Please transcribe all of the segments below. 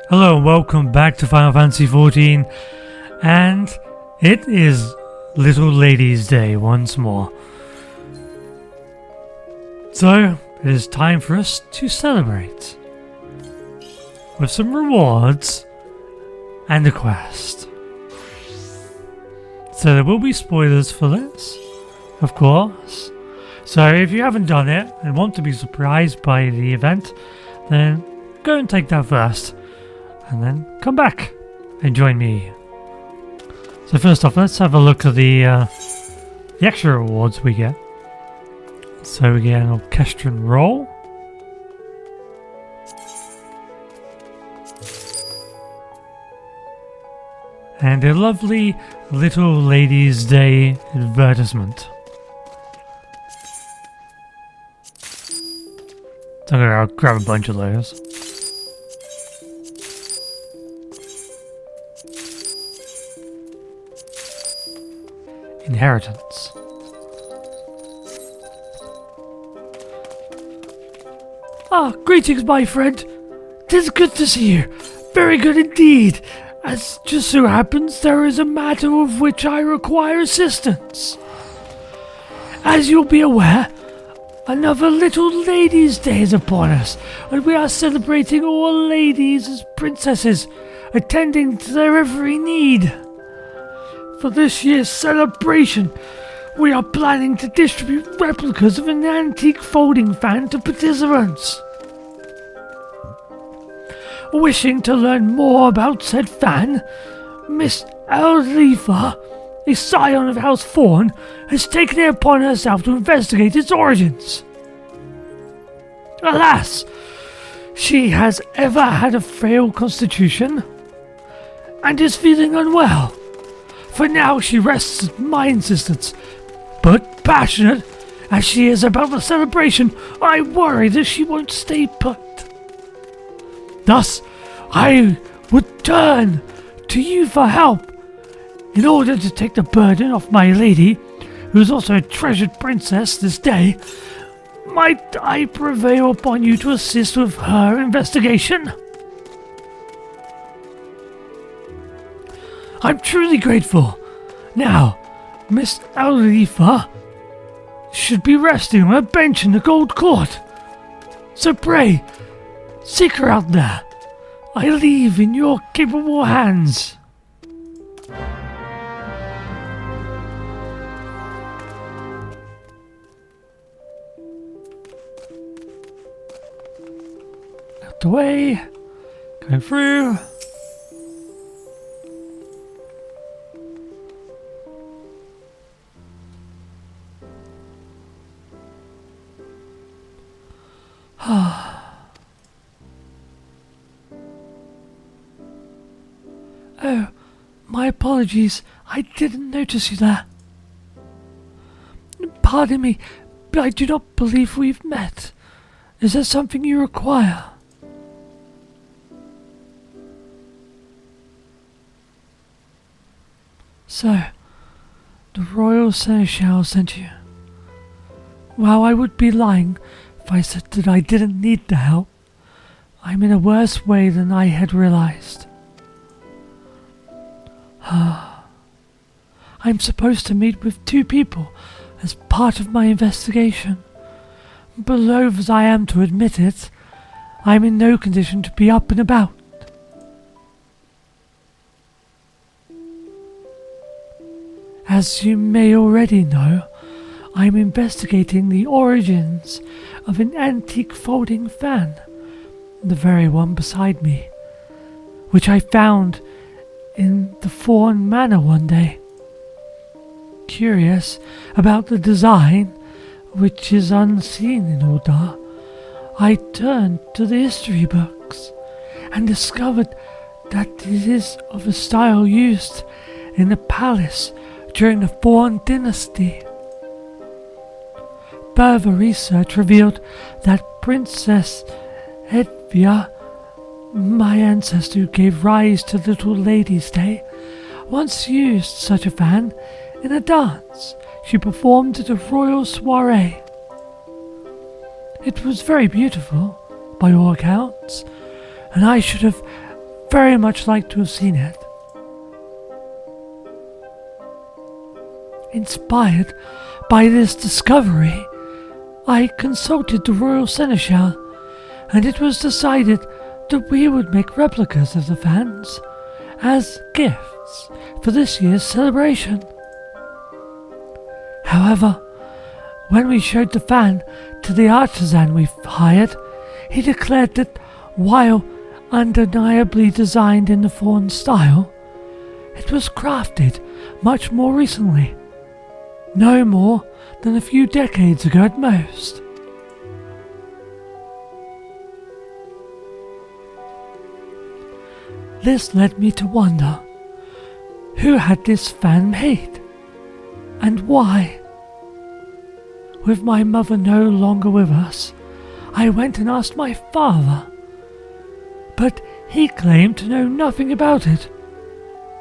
Hello and welcome back to Final Fantasy XIV, and it is Little Ladies' Day once more. So, it is time for us to celebrate with some rewards and a quest. So there will be spoilers for this, of course. So if you haven't done it and want to be surprised by the event, then go and take that first. And then come back and join me. So first off, let's have a look at the extra rewards we get. So we get an orchestral roll. And a lovely Little Ladies' Day advertisement. So I'm gonna grab a bunch of those. Inheritance. Greetings, my friend. 'Tis good to see you. Very good indeed. As just so happens, there is a matter of which I require assistance. As you'll be aware, another Little Ladies' Day is upon us, and we are celebrating all ladies as princesses, attending to their every need. For this year's celebration, we are planning to distribute replicas of an antique folding fan to participants. Wishing to learn more about said fan, Miss Aldifa, a scion of House Fawn, has taken it upon herself to investigate its origins. Alas, she has ever had a frail constitution and is feeling unwell. For now she rests at my insistence, but passionate as she is about the celebration, I worry that she won't stay put. Thus, I would turn to you for help in order to take the burden off my lady, who is also a treasured princess this day. Might I prevail upon you to assist with her investigation? I'm truly grateful. Now, Miss Aldifa should be resting on a bench in the Gold Court. So pray, seek her out there. I leave in your capable hands. Out the way, going through. Oh, my apologies. I didn't notice you there. Pardon me, but I do not believe we've met. Is there something you require? So, the Royal Seneschal sent you. While I would be lying if I said that I didn't need the help, I'm in a worse way than I had realized. I'm supposed to meet with 2 people as part of my investigation. But loath as I am to admit it, I'm in no condition to be up and about. As you may already know, I'm investigating the origins of an antique folding fan, the very one beside me, which I found in the Fawn Manor one day. Curious about the design, which is unseen in Ul'dah, I turned to the history books and discovered that it is of a style used in the palace during the Fawn dynasty. Further research revealed that Princess Hedvia, my ancestor who gave rise to Little Ladies' Day, once used such a fan in a dance she performed at a royal soiree. It was very beautiful, by all accounts, and I should have very much like to have seen it. Inspired by this discovery, I consulted the royal seneschal, and it was decided that we would make replicas of the fans as gifts for this year's celebration. However, when we showed the fan to the artisan we've hired, he declared that while undeniably designed in the fawn style, it was crafted much more recently, no more than a few decades ago at most. This led me to wonder, who had this fan made, and why? With my mother no longer with us, I went and asked my father, but he claimed to know nothing about it,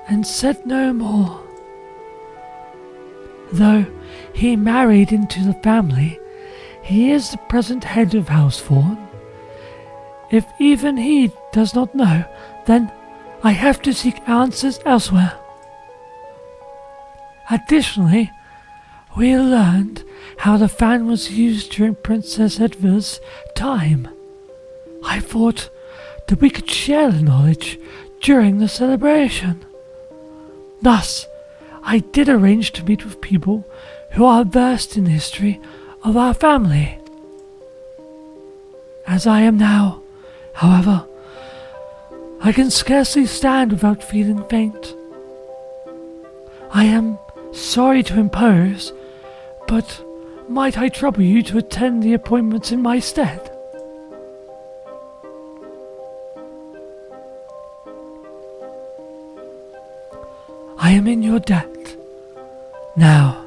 and said no more. Though he married into the family, he is the present head of House Fawn. If even he does not know, then I have to seek answers elsewhere. Additionally, we learned how the fan was used during Princess Edva's time. I thought that we could share the knowledge during the celebration. Thus, I did arrange to meet with people who are versed in the history of our family. As I am now, however, I can scarcely stand without feeling faint. I am sorry to impose, but might I trouble you to attend the appointments in my stead? I am in your debt. Now,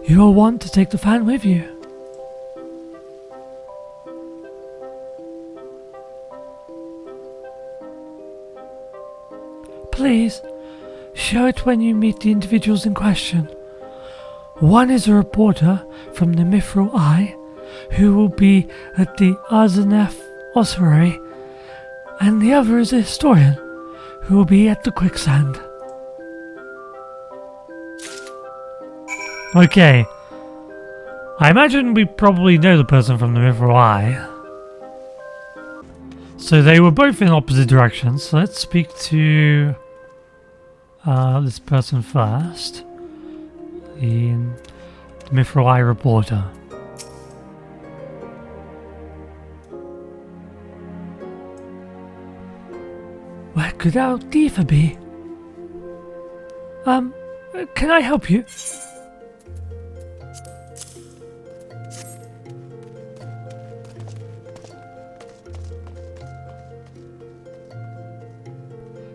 you will want to take the fan with you. Please, show it when you meet the individuals in question. One is a reporter from the Mithril Eye, who will be at the Arzenef Ossuary, and the other is a historian, who will be at the Quicksand. Okay. I imagine we probably know the person from the Mithril Eye. So they were both in opposite directions, so let's speak to this person first. The Mithril Eye reporter. Where could our Diva be? Can I help you?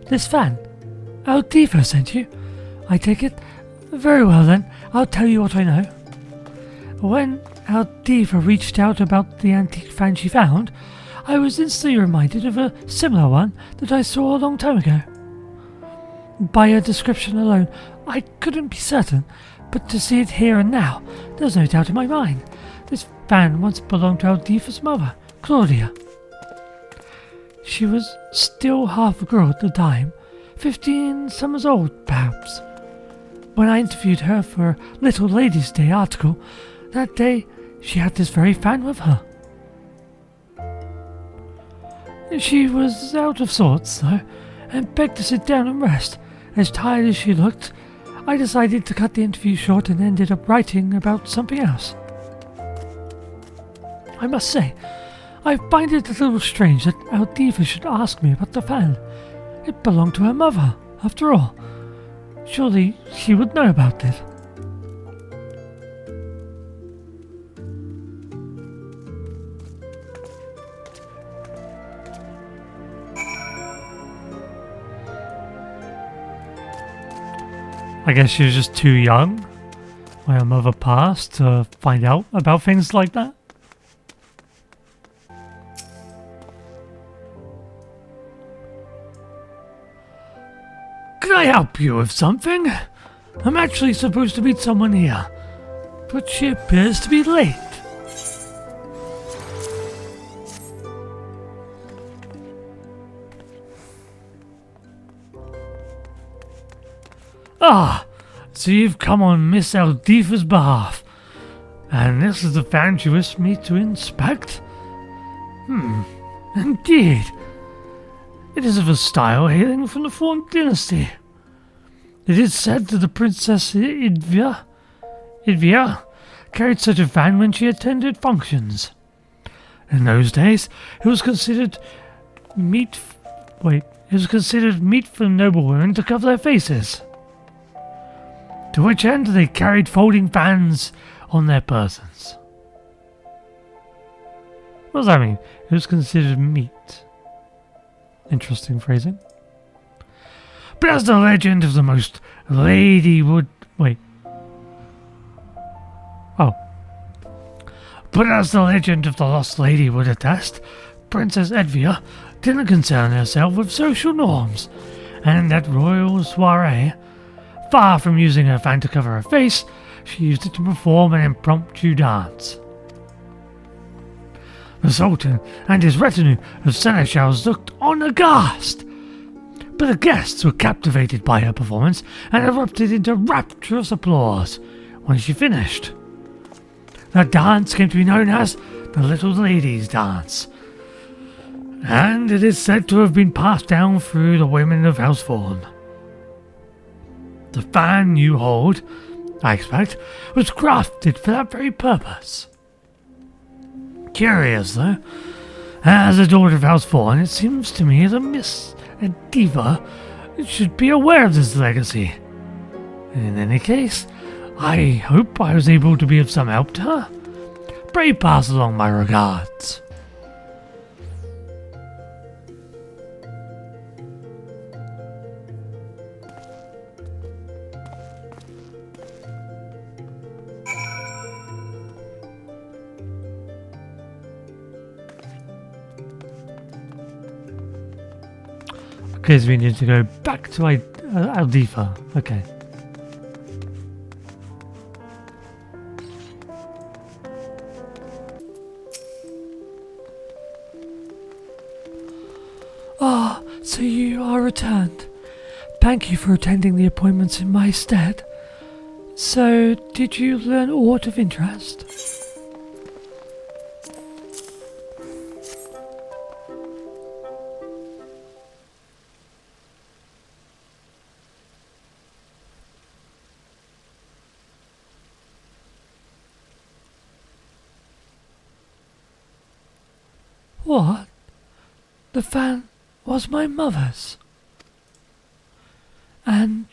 This fan? Diva sent you? I take it? Very well then, I'll tell you what I know. When Diva reached out about the antique fan she found, I was instantly reminded of a similar one that I saw a long time ago. By her description alone, I couldn't be certain, but to see it here and now, there's no doubt in my mind. This fan once belonged to Diva's mother, Claudia. She was still half a girl at the time, 15 summers old, perhaps. When I interviewed her for a Little Ladies' Day article, that day she had this very fan with her. She was out of sorts, though, and begged to sit down and rest. As tired as she looked, I decided to cut the interview short and ended up writing about something else. I must say, I find it a little strange that our Diva should ask me about the fan. It belonged to her mother, after all. Surely she would know about it. I guess she was just too young when her mother passed to find out about things like that. Can I help you with something? I'm actually supposed to meet someone here, but she appears to be late. Ah, so you've come on Miss Aldifa's behalf, and this is the fan she wished me to inspect? Indeed. It is of a style hailing from the Fourth Dynasty. It is said that the Princess Idvia carried such a fan when she attended functions. In those days, it was considered meat for noblewomen to cover their faces. To which end they carried folding fans on their persons. What does that mean? It was considered meat. Interesting phrasing. But as the legend of the most lady would... But as the legend of the lost lady would attest, Princess Edvia didn't concern herself with social norms, and at royal soiree, far from using her fan to cover her face, she used it to perform an impromptu dance. The Sultan and his retinue of seneschals looked on aghast, but the guests were captivated by her performance and erupted into rapturous applause when she finished. The dance came to be known as the Little Lady's Dance, and it is said to have been passed down through the women of House Vaughan. The fan you hold, I expect, was crafted for that very purpose. Curious, though. As a daughter of House Vaughan, it seems to me that Miss Diva should be aware of this legacy. In any case, I hope I was able to be of some help to her. Pray pass along my regards. Okay, so we need to go back to Aldifa. Okay. Ah, so you are returned. Thank you for attending the appointments in my stead. So, did you learn aught of interest? What? The fan was my mother's. And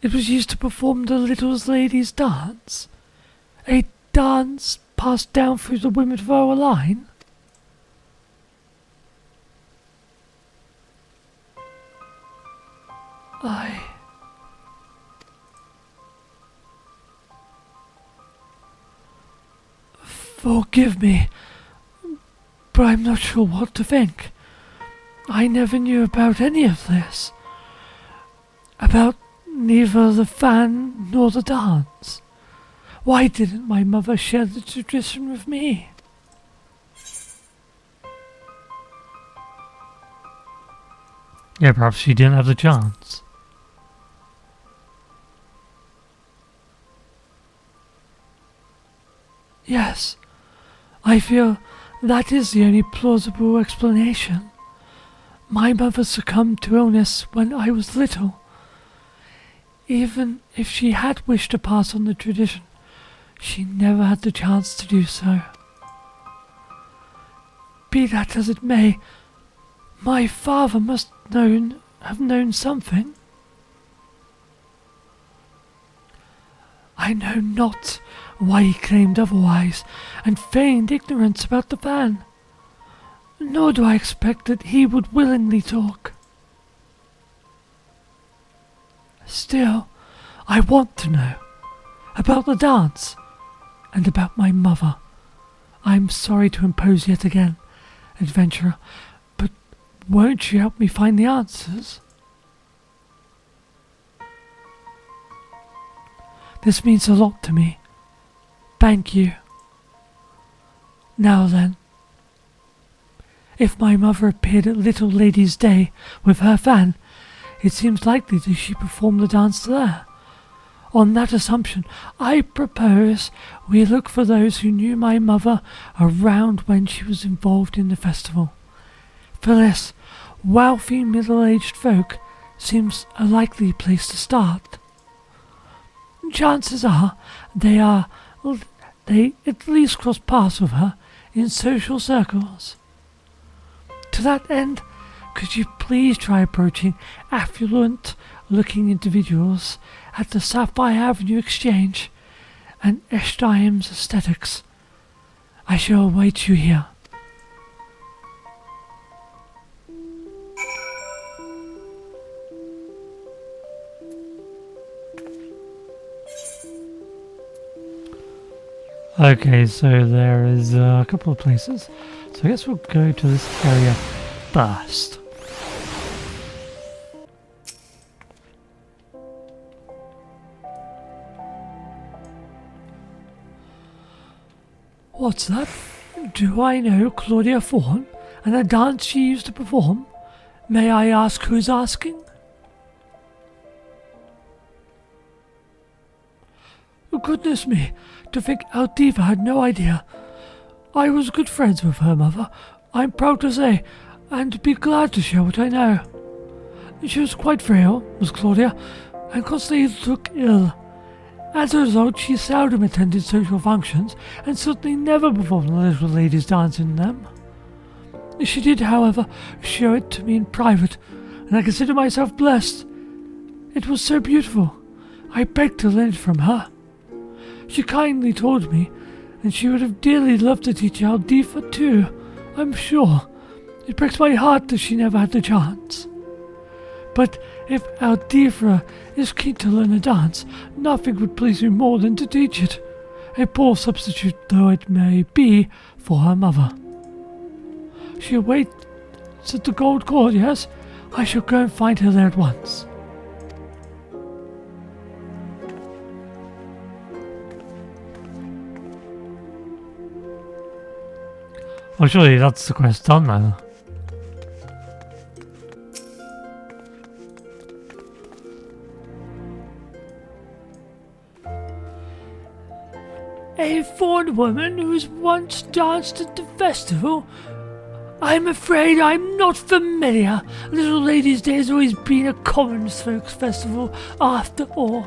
it was used to perform the little lady's dance? A dance passed down through the women of our line? Forgive me, but I'm not sure what to think. I never knew about any of this. About neither the fan nor the dance. Why didn't my mother share the tradition with me? Yeah, perhaps she didn't have the chance. Yes, I feel that is the only plausible explanation. My mother succumbed to illness when I was little. Even if she had wished to pass on the tradition, she never had the chance to do so. Be that as it may, my father must have known something. I know not why he claimed otherwise and feigned ignorance about the fan. Nor do I expect that he would willingly talk. Still, I want to know about the dance and about my mother. I'm sorry to impose yet again, adventurer, but won't you help me find the answers? This means a lot to me. Thank you. Now then, if my mother appeared at Little Lady's Day with her fan, it seems likely that she performed the dance there. On that assumption, I propose we look for those who knew my mother around when she was involved in the festival. For this, wealthy middle-aged folk seems a likely place to start. Chances are they at least cross paths with her in social circles. To that end, could you please try approaching affluent-looking individuals at the Sapphire Avenue Exchange and Eshtime's Aesthetics? I shall await you here. Okay, so there is a couple of places. So I guess we'll go to this area first. What's that? Do I know Claudia Fawn and the dance she used to perform? May I ask who's asking? Goodness me, to think Aldiva had no idea. I was good friends with her mother, I'm proud to say, and be glad to share what I know. She was quite frail, was Claudia, and constantly took ill. As a result, she seldom attended social functions, and certainly never performed the little ladies' dance in them. She did, however, show it to me in private, and I consider myself blessed. It was so beautiful, I begged to learn it from her. She kindly told me, and she would have dearly loved to teach Aldiva too, I'm sure. It breaks my heart that she never had the chance. But if Aldiva is keen to learn a dance, nothing would please me more than to teach it, a poor substitute though it may be for her mother. She awaits at the Gold Court, yes? I shall go and find her there at once. Well, surely that's the quest done now. A foreign woman who's once danced at the festival? I'm afraid I'm not familiar. Little Ladies' Day has always been a common folks festival after all.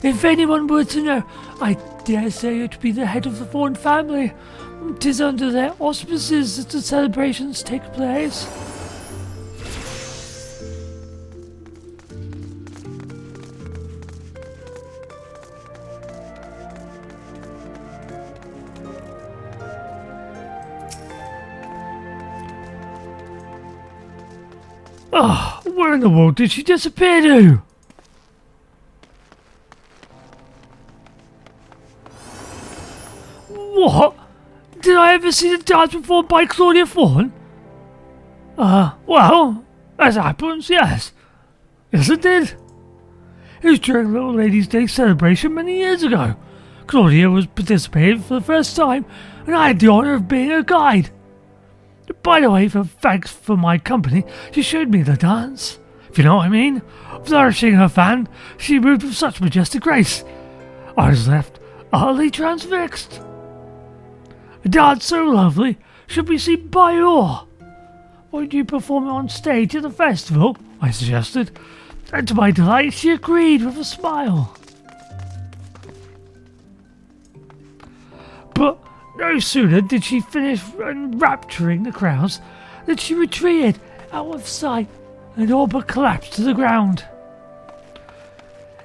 If anyone were to know, I dare say it would be the head of the Fawn family. 'Tis under their auspices that the celebrations take place. Oh, where in the world did she disappear to? What? Did I ever see the dance performed by Claudia Fawn? Well, as happens, yes. Yes, it did. It was during Little Ladies' Day celebration many years ago. Claudia was participating for the first time, and I had the honour of being her guide. By the way, for thanks for my company, she showed me the dance. If you know what I mean. Flourishing her fan, she moved with such majestic grace. I was left utterly transfixed. A dance so lovely should be seen by all. Won't you perform it on stage at the festival? I suggested, and to my delight she agreed with a smile. But no sooner did she finish enrapturing the crowds than she retreated out of sight and all but collapsed to the ground.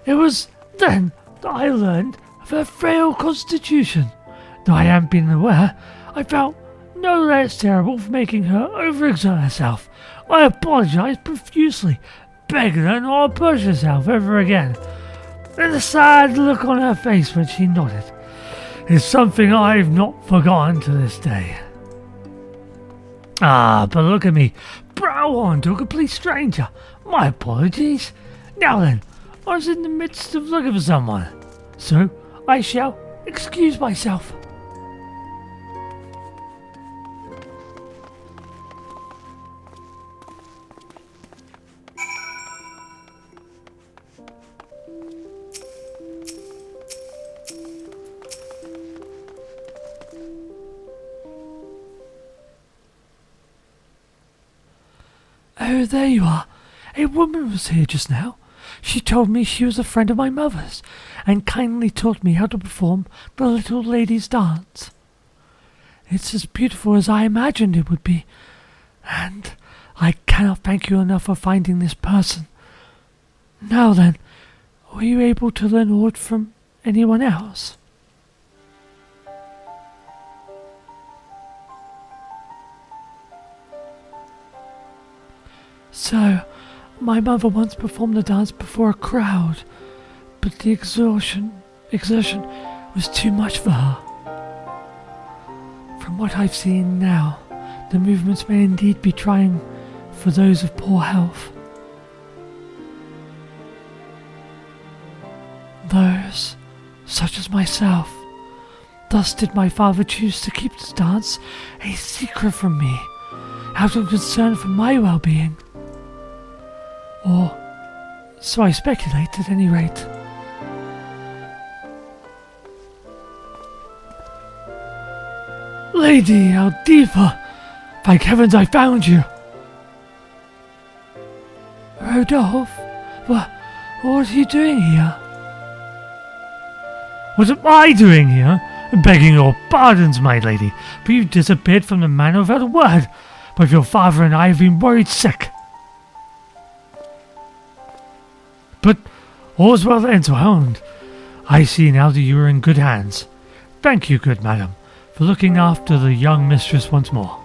It was then that I learned of her frail constitution. Though I hadn't been aware, I felt no less terrible for making her overexert herself. I apologised profusely, begging her not to push herself ever again. And the sad look on her face when she nodded is something I've not forgotten to this day. But look at me, brow on to a complete stranger. My apologies. Now then, I was in the midst of looking for someone, so I shall excuse myself. Oh, there you are. A woman was here just now. She told me she was a friend of my mother's, and kindly taught me how to perform the little lady's dance. It's as beautiful as I imagined it would be, and I cannot thank you enough for finding this person. Now then, were you able to learn aught from anyone else? So, my mother once performed the dance before a crowd, but the exertion was too much for her. From what I've seen now, the movements may indeed be trying for those of poor health. Those, such as myself. Thus did my father choose to keep the dance a secret from me, out of concern for my well-being. Or so I speculate at any rate. Lady Aldiva, thank heavens I found you. Rodolphe, what are you doing here? What am I doing here? Begging your pardons, my lady, but you disappeared from the manor without a word. Both your father and I have been worried sick. But all's well that ends well, and I see now that you are in good hands. Thank you, good madam, for looking after the young mistress once more.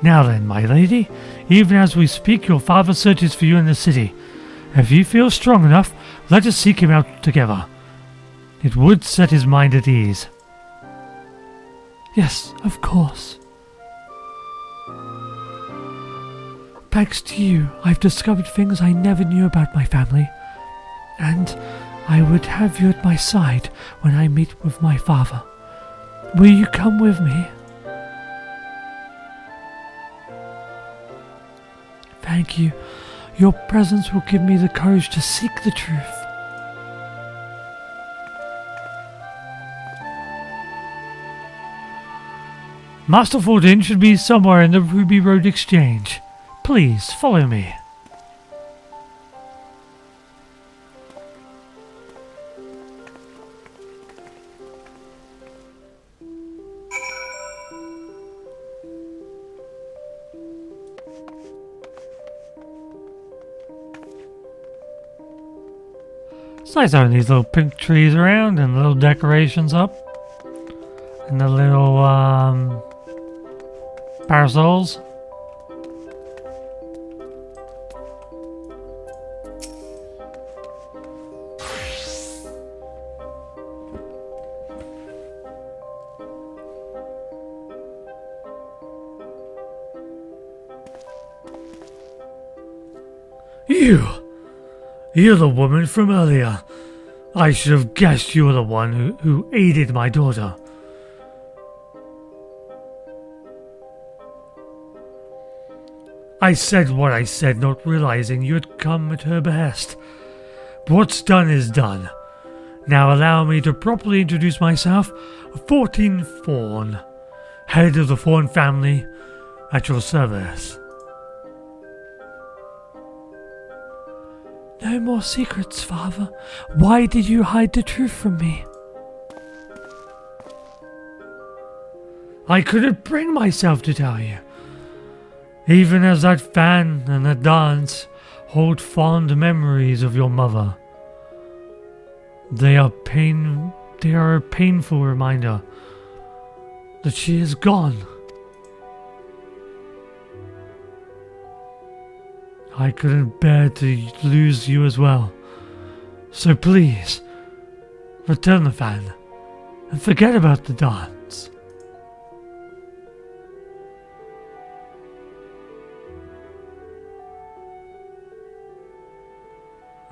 Now then, my lady, even as we speak, your father searches for you in the city. If you feel strong enough, let us seek him out together. It would set his mind at ease. Yes, of course. Thanks to you, I've discovered things I never knew about my family, and I would have you at my side when I meet with my father. Will you come with me? Thank you. Your presence will give me the courage to seek the truth. Master Fordin should be somewhere in the Ruby Road Exchange. Please, follow me. It's nice having these little pink trees around and little decorations up. And the little, parasols. You're the woman from earlier. I should have guessed you were the one who aided my daughter. I said what I said, not realizing you had come at her behest. But what's done is done. Now allow me to properly introduce myself, 14 Fawn, head of the Fawn family, at your service. No more secrets, father. Why did you hide the truth from me? I couldn't bring myself to tell you. Even as that fan and that dance hold fond memories of your mother. They are a painful reminder that she is gone. I couldn't bear to lose you as well. So please, return the fan and forget about the dance.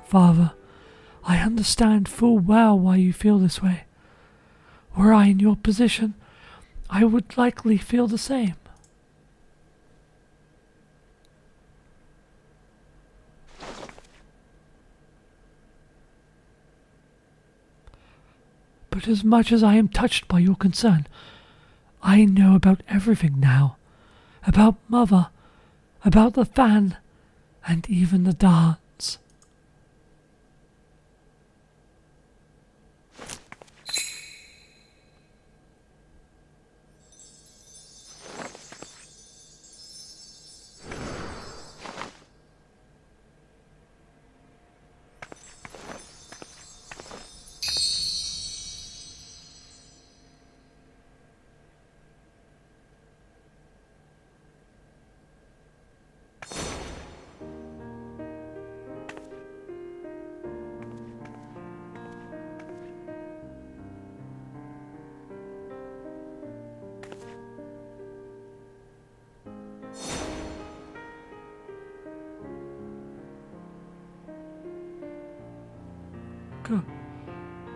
Father, I understand full well why you feel this way. Were I in your position, I would likely feel the same. But as much as I am touched by your concern, I know about everything now. about Mother, about the fan, and even the dance.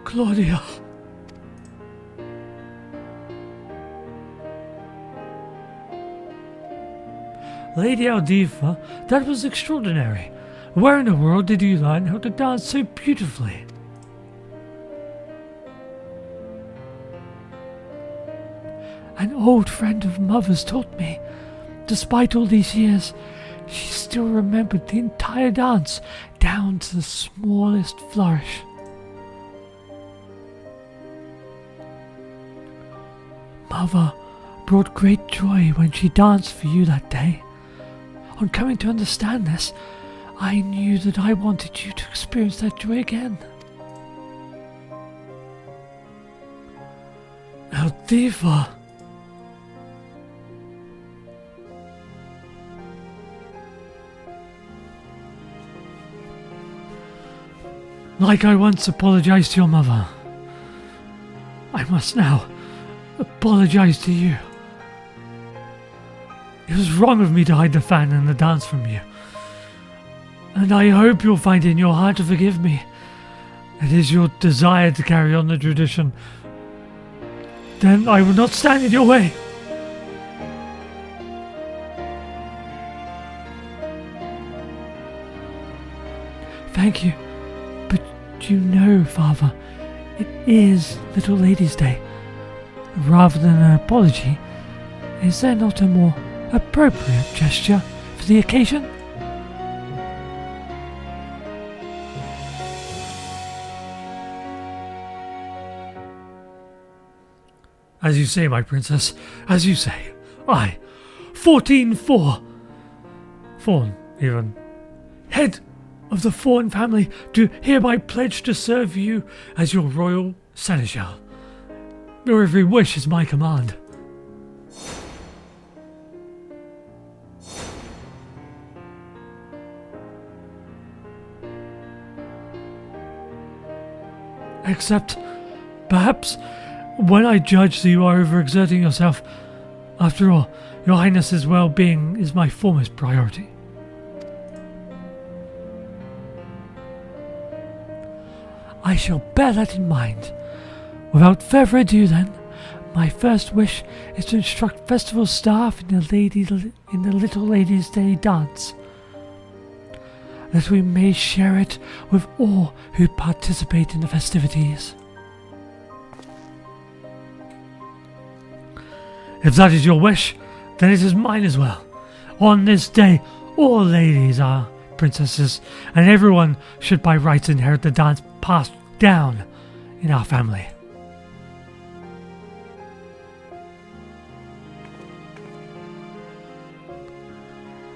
Claudia. Lady Aldiva, that was extraordinary. Where in the world did you learn how to dance so beautifully? An old friend of Mother's taught me. Despite all these years, she still remembered the entire dance, down to the smallest flourish. Mother brought great joy when she danced for you that day. On coming to understand this, I knew that I wanted you to experience that joy again. Aldiva. Like I once apologized to your mother, I must now apologize to you. It was wrong of me to hide the fan and the dance from you. And I hope you'll find in your heart to forgive me. It is your desire to carry on the tradition. Then I will not stand in your way. Thank you. But you know, Father, it is Little Lady's Day. Rather than an apology, is there not a more appropriate gesture for the occasion? As you say, my princess, as you say. I, 14-4, Fawn, even, head of the Fawn family, do hereby pledge to serve you as your royal seneschal. Your every wish is my command. Except, perhaps, when I judge that you are overexerting yourself. After all, your highness's well-being is my foremost priority. I shall bear that in mind. Without further ado then, my first wish is to instruct festival staff in the Little Ladies' Day dance, that we may share it with all who participate in the festivities. If that is your wish, then it is mine as well. On this day, all ladies are princesses, and everyone should by rights inherit the dance passed down in our family.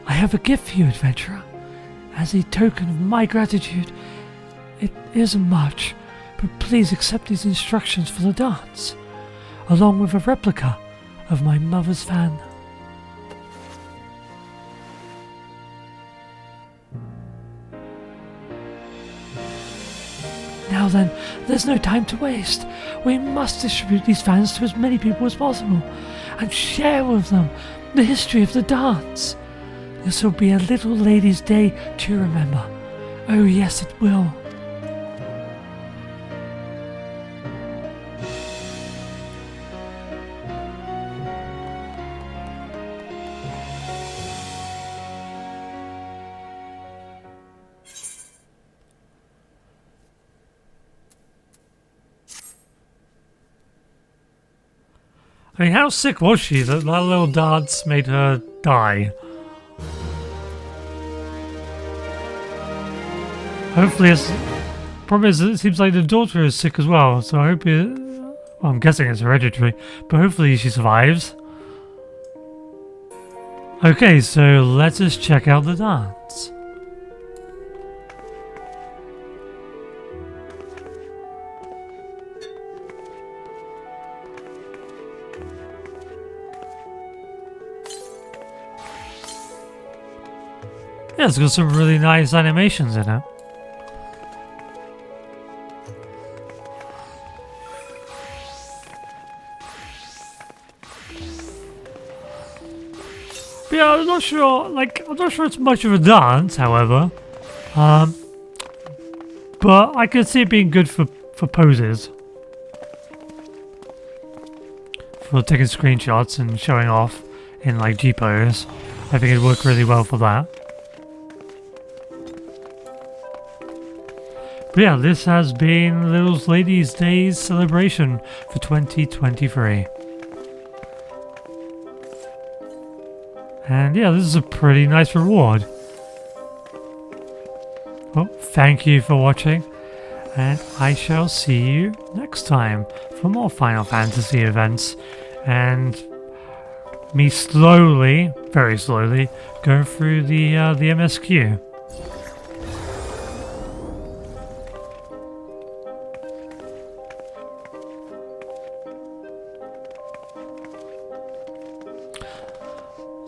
I have a gift for you, adventurer. As a token of my gratitude, it isn't much, but please accept these instructions for the dance, along with a replica of my mother's fan. Now then, there's no time to waste. We must distribute these fans to as many people as possible, and share with them the history of the dance. This will be a Little Lady's Day to remember. Oh yes, it will. I mean, how sick was she that that little dance made her die? Hopefully it's... Problem is, it seems like the daughter is sick as well, so I hope it... Well, I'm guessing it's hereditary, but hopefully she survives. Okay, so let us check out the dance. Yeah, it's got some really nice animations in it. But yeah, I'm not sure, I'm not sure it's much of a dance, however. But I could see it being good for poses. For taking screenshots and showing off in like G-pose. I think it'd work really well for that. But yeah, this has been Little Ladies Day's celebration for 2023. And yeah, this is a pretty nice reward. Well, thank you for watching, and I shall see you next time for more Final Fantasy events, and me slowly, very slowly, go through the MSQ.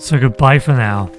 So goodbye for now.